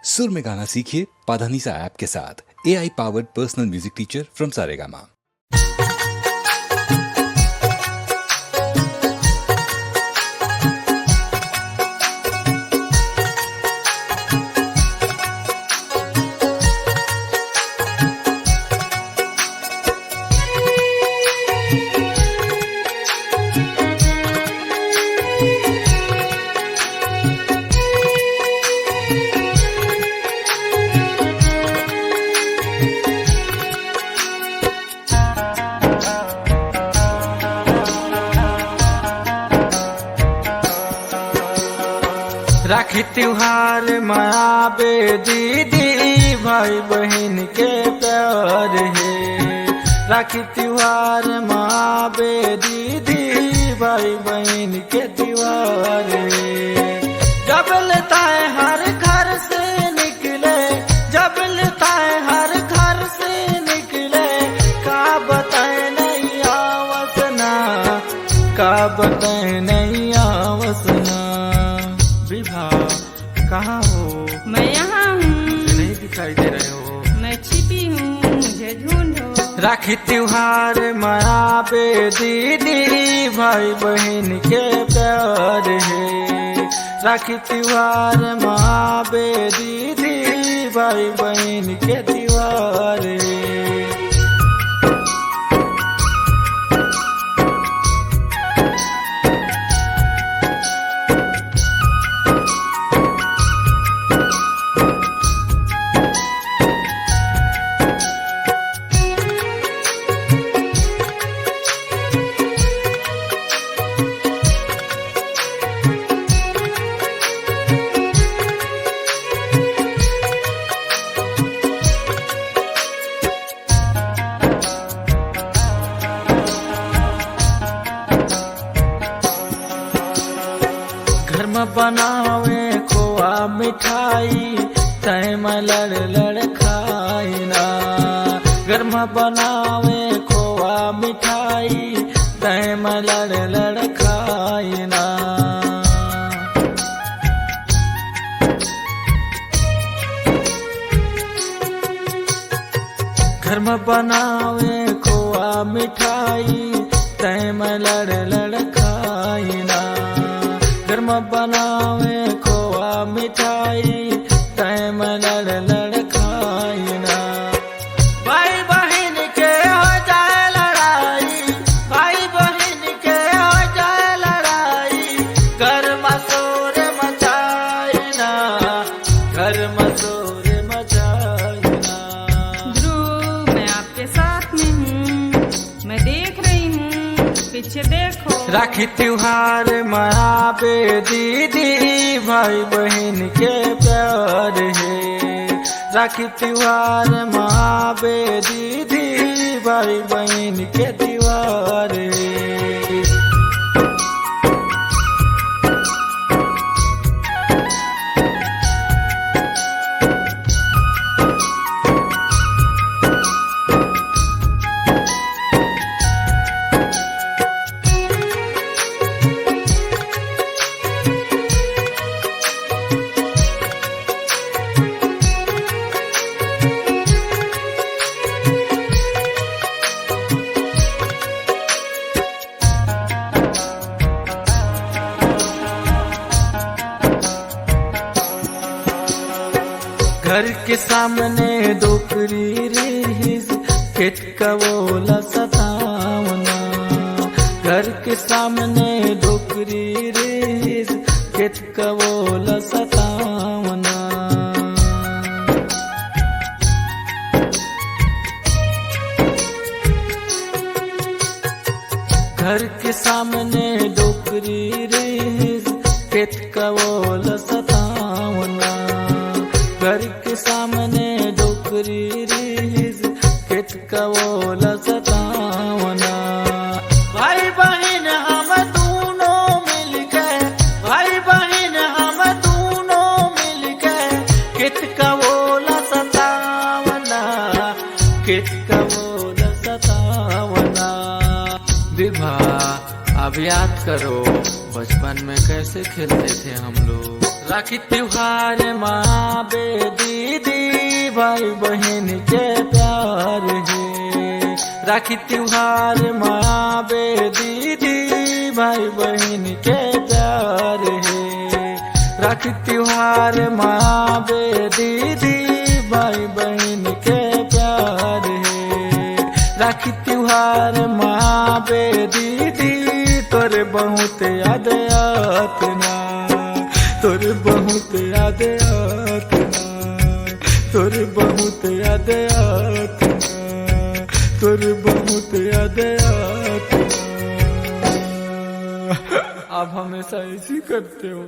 सुर में गाना सीखिए पाधानीसा ऐप के साथ। AI powered personal music teacher from Saregama. Rakhi त्योहार मनाबे दीदी भाई बहन के प्यार है। राखी त्योहार मनाबे दीदी भाई बहन के त्योहार है। जब लेता है हर घर से निकले, जब लेता है हर घर से निकले, का बताए नहीं आवसना, का बताए नहीं आवसना। विभा कहाँ हो? मैं यहाँ हूँ। नहीं दिखाई दे रहे हो। मैं छिपी हूँ, मुझे ढूंढो। राखी त्योहार मनाबे दीदी भाई बहन के प्यार है। राखी त्योहार मनाबे दीदी भाई बहन के त्योहार है। घर में बनावे खोआ मिठाई, तय में लड़ लड़ खाई ना। घर में बनावे खोआ मिठाई, तय में लड़ लड़ खाई ना। घर में बनावे खोआ मिठाई, तय में लड़ लड़ खाई ना। घर में बनावे खोआ मिठाई, तय में लड़ लड़ खाई ना। भाई बहन के हो जाए लड़ाई, भाई बहन के हो जाए लड़ाई, घर में शोर मचाई ना, घर में शोर मचाई ना। ध्रुव मैं आपके साथ में हूँ, मैं देख रही हूँ, पीछे देखो। राखी त्योहार मनाबे दीदी भाई बहन के प्यार है। राखी त्योहार मनाबे दीदी भाई बहन के त्योहार है। घर के सामने डोकरी रिहिस, खेत का बोला सतावना। घर के सामने डोकरी रिहिस, खेत का बोला सतावना। घर के सामने डोकरी रिहिस, खेत का बोला सतावना। घर के सामने डोकरी रिहिस, खेत का बोला सतावना। भाई बहन हम दोनों मिलके, भाई बहन हम दोनों मिलके, खेत का बोला सतावना, खेत का बोला सतावना। विभा अब याद करो बचपन में कैसे खेलते थे हम लोग। राखी त्योहार मनाबे भाई बहन के प्यार है। राखी त्योहार माँ बे दीदी भाई बहन के प्यार है। राखी त्योहार माँ बे दीदी भाई बहन के प्यार है। राखी त्योहार माँ बे दीदी तोरे बहुत याद आतना, तोरे बहुत याद आतना, तोरे बहुत याद आतना, तोरे बहुत याद आतना। आप हमेशा ऐसी करते हो।